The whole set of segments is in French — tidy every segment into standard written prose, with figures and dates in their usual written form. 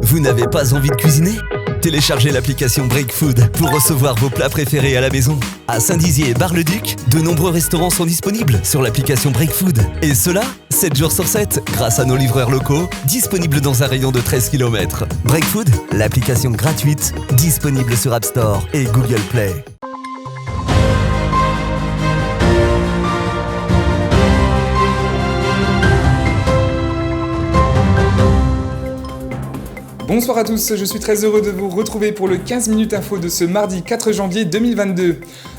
Vous n'avez pas envie de cuisiner ? Téléchargez l'application Break Food pour recevoir vos plats préférés à la maison. À Saint-Dizier et Bar-le-Duc, de nombreux restaurants sont disponibles sur l'application Break Food. Et cela, 7 jours sur 7, grâce à nos livreurs locaux, disponibles dans un rayon de 13 km. Break Food, l'application gratuite, disponible sur App Store et Google Play. Bonsoir à tous, je suis très heureux de vous retrouver pour le 15 minutes info de ce mardi 4 janvier 2022.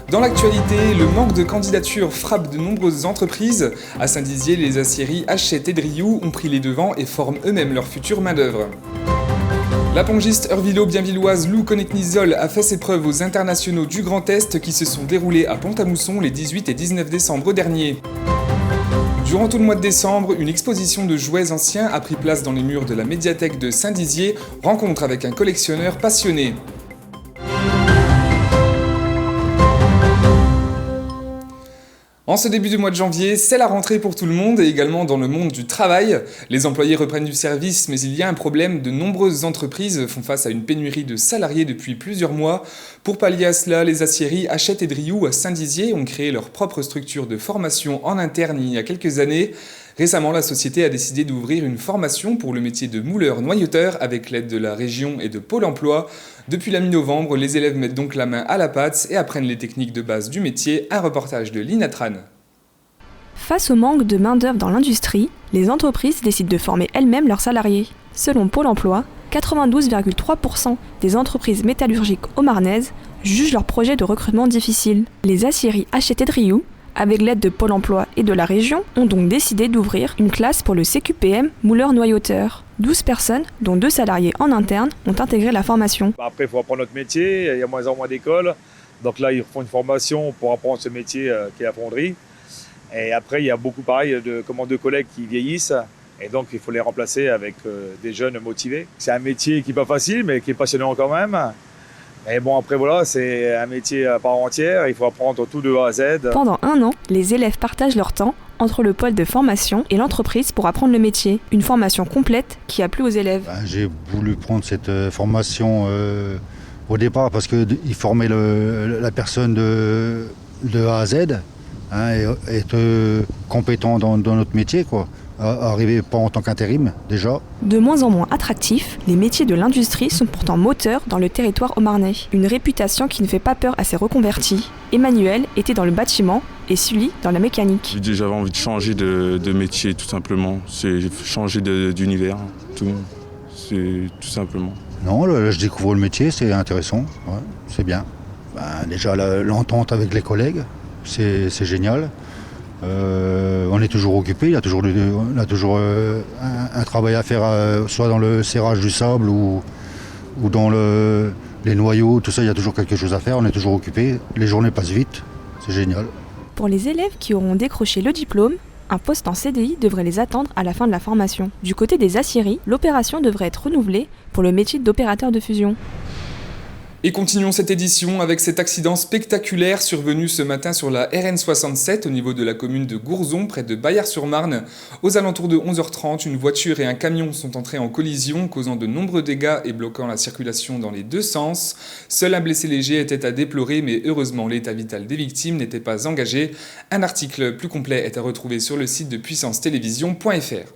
Dans l'actualité, le manque de candidatures frappe de nombreuses entreprises. À Saint-Dizier, les aciéries Hachette et Drioux ont pris les devants et forment eux-mêmes leur future main-d'œuvre. La pongiste heurvillo-bienvilloise Lou Connecnizol a fait ses preuves aux internationaux du Grand Est qui se sont déroulés à Pont-à-Mousson les 18 et 19 décembre derniers. Durant tout le mois de décembre, une exposition de jouets anciens a pris place dans les murs de la médiathèque de Saint-Dizier, rencontre avec un collectionneur passionné. En ce début du mois de janvier, c'est la rentrée pour tout le monde et également dans le monde du travail. Les employés reprennent du service, mais il y a un problème. De nombreuses entreprises font face à une pénurie de salariés depuis plusieurs mois. Pour pallier à cela, les aciéries Hachette et Drioux à Saint-Dizier ont créé leur propre structure de formation en interne il y a quelques années. Récemment, la société a décidé d'ouvrir une formation pour le métier de mouleur-noyauteur avec l'aide de la région et de Pôle emploi. Depuis la mi-novembre, les élèves mettent donc la main à la pâte et apprennent les techniques de base du métier. Un reportage de Lina Tran. Face au manque de main-d'œuvre dans l'industrie, les entreprises décident de former elles-mêmes leurs salariés. Selon Pôle emploi, 92,3% des entreprises métallurgiques haut-marnaises jugent leur projet de recrutement difficile. Les aciéries Hachette et Drioux, avec l'aide de Pôle emploi et de la région, ont donc décidé d'ouvrir une classe pour le CQPM mouleur-noyauteur. 12 personnes, dont 2 salariés en interne, ont intégré la formation. Après, il faut apprendre notre métier, il y a moins en moins d'écoles. Donc là, ils font une formation pour apprendre ce métier qui est la fonderie. Et après, il y a beaucoup pareil de collègues qui vieillissent. Et donc, il faut les remplacer avec des jeunes motivés. C'est un métier qui n'est pas facile, mais qui est passionnant quand même. Et bon, après, voilà, c'est un métier à part entière. Il faut apprendre tout de A à Z. Pendant un an, les élèves partagent leur temps entre le pôle de formation et l'entreprise pour apprendre le métier. Une formation complète qui a plu aux élèves. J'ai voulu prendre cette formation au départ parce qu'ils formaient la personne de A à Z, hein, et être compétent dans notre métier, quoi. Arriver pas en tant qu'intérim, déjà. De moins en moins attractifs, les métiers de l'industrie sont pourtant moteurs dans le territoire haut-marnais. Une réputation qui ne fait pas peur à ses reconvertis. Emmanuel était dans le bâtiment et Sully dans la mécanique. J'avais envie de changer de métier, tout simplement. C'est changer d'univers, c'est tout simplement. Non, là, je découvre le métier, c'est intéressant, ouais, c'est bien. Déjà, l'entente avec les collègues, c'est génial. On est toujours occupé, on a toujours un travail à faire, soit dans le serrage du sable ou dans les noyaux, tout ça, il y a toujours quelque chose à faire, on est toujours occupé. Les journées passent vite, c'est génial. Pour les élèves qui auront décroché le diplôme, un poste en CDI devrait les attendre à la fin de la formation. Du côté des aciéries, l'opération devrait être renouvelée pour le métier d'opérateur de fusion. Et continuons cette édition avec cet accident spectaculaire survenu ce matin sur la RN67 au niveau de la commune de Gourzon, près de Baillard-sur-Marne. Aux alentours de 11h30, une voiture et un camion sont entrés en collision, causant de nombreux dégâts et bloquant la circulation dans les deux sens. Seul un blessé léger était à déplorer, mais heureusement l'état vital des victimes n'était pas engagé. Un article plus complet est à retrouver sur le site de puissancetélévision.fr.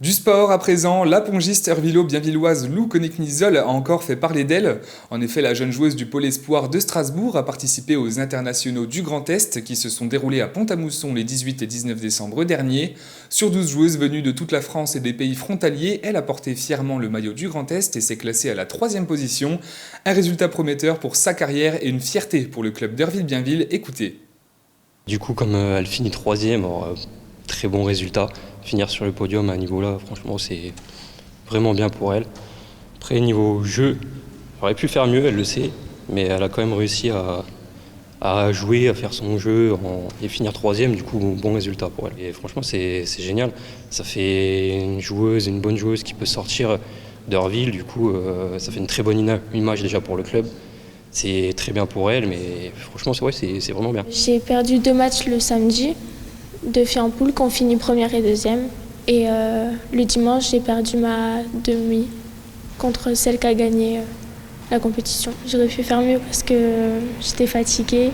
Du sport à présent, la pongiste heurvillo-bienvilloise Lou Connecnizol a encore fait parler d'elle. En effet, la jeune joueuse du Pôle Espoir de Strasbourg a participé aux internationaux du Grand Est qui se sont déroulés à Pont-à-Mousson les 18 et 19 décembre derniers. Sur 12 joueuses venues de toute la France et des pays frontaliers, elle a porté fièrement le maillot du Grand Est et s'est classée à la 3e position. Un résultat prometteur pour sa carrière et une fierté pour le club d'Heurville-Bienville. Écoutez. Du coup, comme elle finit 3e, très bon résultat. Finir sur le podium à un niveau-là, franchement, c'est vraiment bien pour elle. Après, niveau jeu, j'aurais pu faire mieux, elle le sait, mais elle a quand même réussi à jouer, à faire son jeu et finir 3e, du coup, bon résultat pour elle. Et franchement, c'est génial. Ça fait une bonne joueuse qui peut sortir d'Heurville, du coup, ça fait une très bonne image déjà pour le club. C'est très bien pour elle, mais franchement, c'est vraiment bien. J'ai perdu 2 matchs le samedi. 2 filles en poule qui ont fini 1re et 2e. Et le dimanche, j'ai perdu ma demi contre celle qui a gagné la compétition. J'aurais pu faire mieux parce que j'étais fatiguée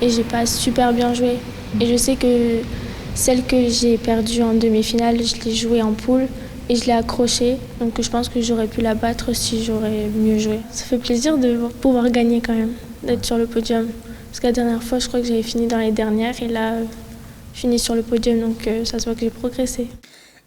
et j'ai pas super bien joué. Et je sais que celle que j'ai perdue en demi-finale, je l'ai jouée en poule et je l'ai accrochée. Donc je pense que j'aurais pu la battre si j'aurais mieux joué. Ça fait plaisir de pouvoir gagner quand même, d'être sur le podium. Parce que la dernière fois, je crois que j'avais fini dans les dernières et là, je finis sur le podium, donc ça se voit que j'ai progressé.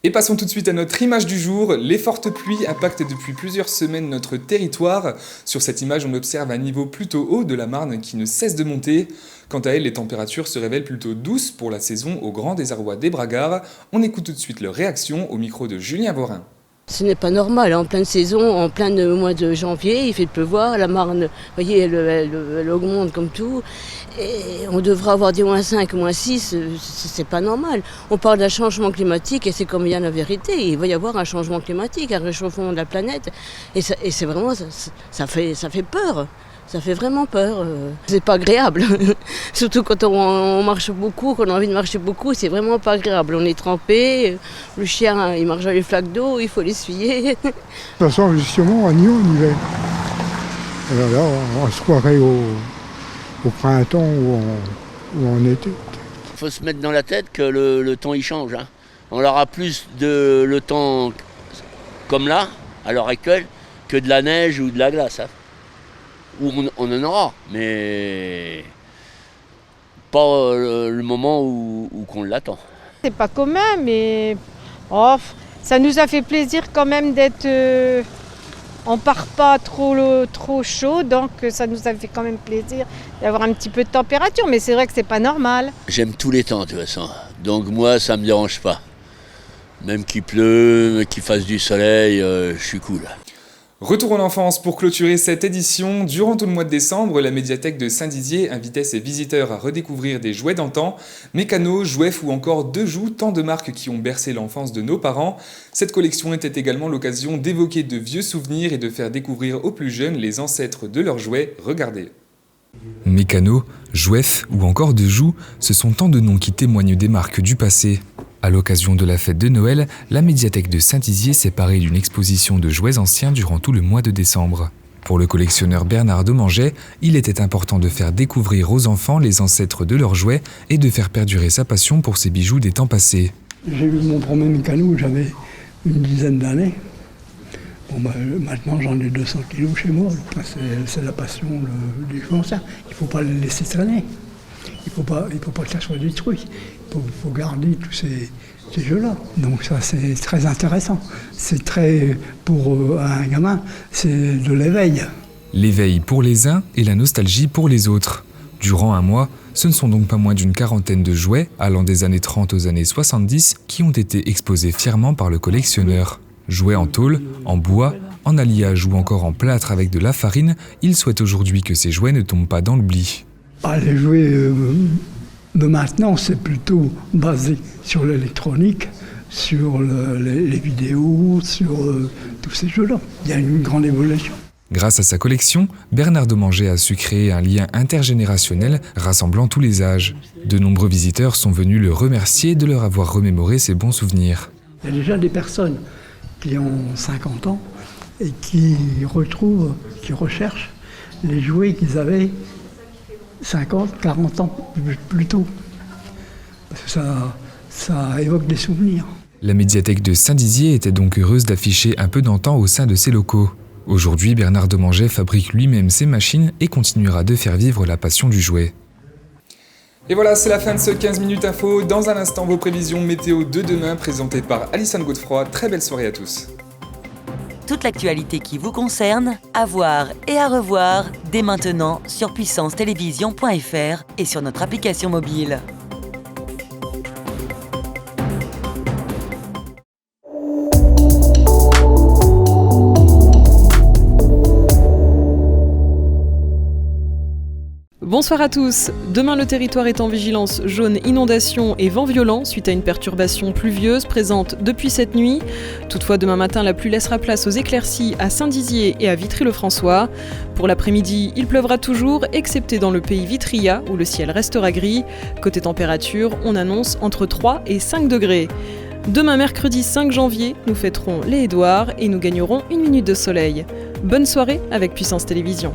Et passons tout de suite à notre image du jour. Les fortes pluies impactent depuis plusieurs semaines notre territoire. Sur cette image, on observe un niveau plutôt haut de la Marne qui ne cesse de monter. Quant à elle, les températures se révèlent plutôt douces pour la saison au grand désarroi des Bragards. On écoute tout de suite leur réaction au micro de Julien Vorin. Ce n'est pas normal, en pleine saison, en plein mois de janvier, il fait pleuvoir, la Marne, vous voyez, elle augmente comme tout, et on devra avoir des -5, -6, c'est pas normal. On parle d'un changement climatique et c'est comme bien la vérité, il va y avoir un changement climatique, un réchauffement de la planète, et c'est vraiment, ça fait peur. Ça fait vraiment peur. C'est pas agréable. Surtout quand on marche beaucoup, qu'on a envie de marcher beaucoup, c'est vraiment pas agréable. On est trempé, le chien il marche dans les flaques d'eau, il faut l'essuyer. De toute façon, justement, on y est en hiver. Alors là, on se croirait au printemps ou en été. Il faut se mettre dans la tête que le temps il change. Hein. On aura plus de le temps comme là, à l'heure actuelle, que de la neige ou de la glace. Hein. Où on en aura, mais pas le moment où qu'on l'attend. C'est pas commun, mais ça nous a fait plaisir quand même d'être... on part pas trop chaud, donc ça nous a fait quand même plaisir d'avoir un petit peu de température, mais c'est vrai que c'est pas normal. J'aime tous les temps de toute façon, donc moi ça me dérange pas. Même qu'il pleut, qu'il fasse du soleil, je suis cool. Retour en enfance pour clôturer cette édition. Durant tout le mois de décembre, la médiathèque de Saint-Dizier invitait ses visiteurs à redécouvrir des jouets d'antan, mécanos, jouets ou encore de joues, tant de marques qui ont bercé l'enfance de nos parents. Cette collection était également l'occasion d'évoquer de vieux souvenirs et de faire découvrir aux plus jeunes les ancêtres de leurs jouets. Regardez. Mécanos, jouets ou encore de joues, ce sont tant de noms qui témoignent des marques du passé. À l'occasion de la fête de Noël, la médiathèque de Saint-Dizier s'est parée d'une exposition de jouets anciens durant tout le mois de décembre. Pour le collectionneur Bernard Domanget, il était important de faire découvrir aux enfants les ancêtres de leurs jouets et de faire perdurer sa passion pour ces bijoux des temps passés. J'ai eu mon premier mécano, j'avais une dizaine d'années. Maintenant j'en ai 200 kilos chez moi. C'est la passion du jouet ancien. Il ne faut pas les laisser traîner. Il ne faut pas que ça soit détruit. Il faut garder tous ces jeux-là. Donc ça, c'est très intéressant. C'est très, pour un gamin, c'est de l'éveil. L'éveil pour les uns et la nostalgie pour les autres. Durant un mois, ce ne sont donc pas moins d'une quarantaine de jouets, allant des années 30 aux années 70, qui ont été exposés fièrement par le collectionneur. Jouets en tôle, en bois, en alliage ou encore en plâtre avec de la farine, il souhaite aujourd'hui que ces jouets ne tombent pas dans l'oubli. Les jouets de maintenant, c'est plutôt basé sur l'électronique, sur les vidéos, sur tous ces jeux-là. Il y a une grande évolution. Grâce à sa collection, Bernard Domanget a su créer un lien intergénérationnel rassemblant tous les âges. De nombreux visiteurs sont venus le remercier de leur avoir remémoré ses bons souvenirs. Il y a déjà des personnes qui ont 50 ans et qui retrouvent, qui recherchent les jouets qu'ils avaient 50, 40 ans plus tôt. Parce que ça évoque des souvenirs. La médiathèque de Saint-Dizier était donc heureuse d'afficher un peu d'antan au sein de ses locaux. Aujourd'hui, Bernard Domanget fabrique lui-même ses machines et continuera de faire vivre la passion du jouet. Et voilà, c'est la fin de ce 15 minutes info. Dans un instant, vos prévisions météo de demain présentées par Alison Godefroy. Très belle soirée à tous. Toute l'actualité qui vous concerne, à voir et à revoir dès maintenant sur puissancetélévision.fr et sur notre application mobile. Bonsoir à tous. Demain, le territoire est en vigilance jaune inondation et vent violent suite à une perturbation pluvieuse présente depuis cette nuit. Toutefois, demain matin, la pluie laissera place aux éclaircies à Saint-Dizier et à Vitry-le-François. Pour l'après-midi, il pleuvra toujours, excepté dans le pays Vitria, où le ciel restera gris. Côté température, on annonce entre 3 et 5 degrés. Demain mercredi 5 janvier, nous fêterons les Édouards et nous gagnerons 1 minute de soleil. Bonne soirée avec Puissance Télévision.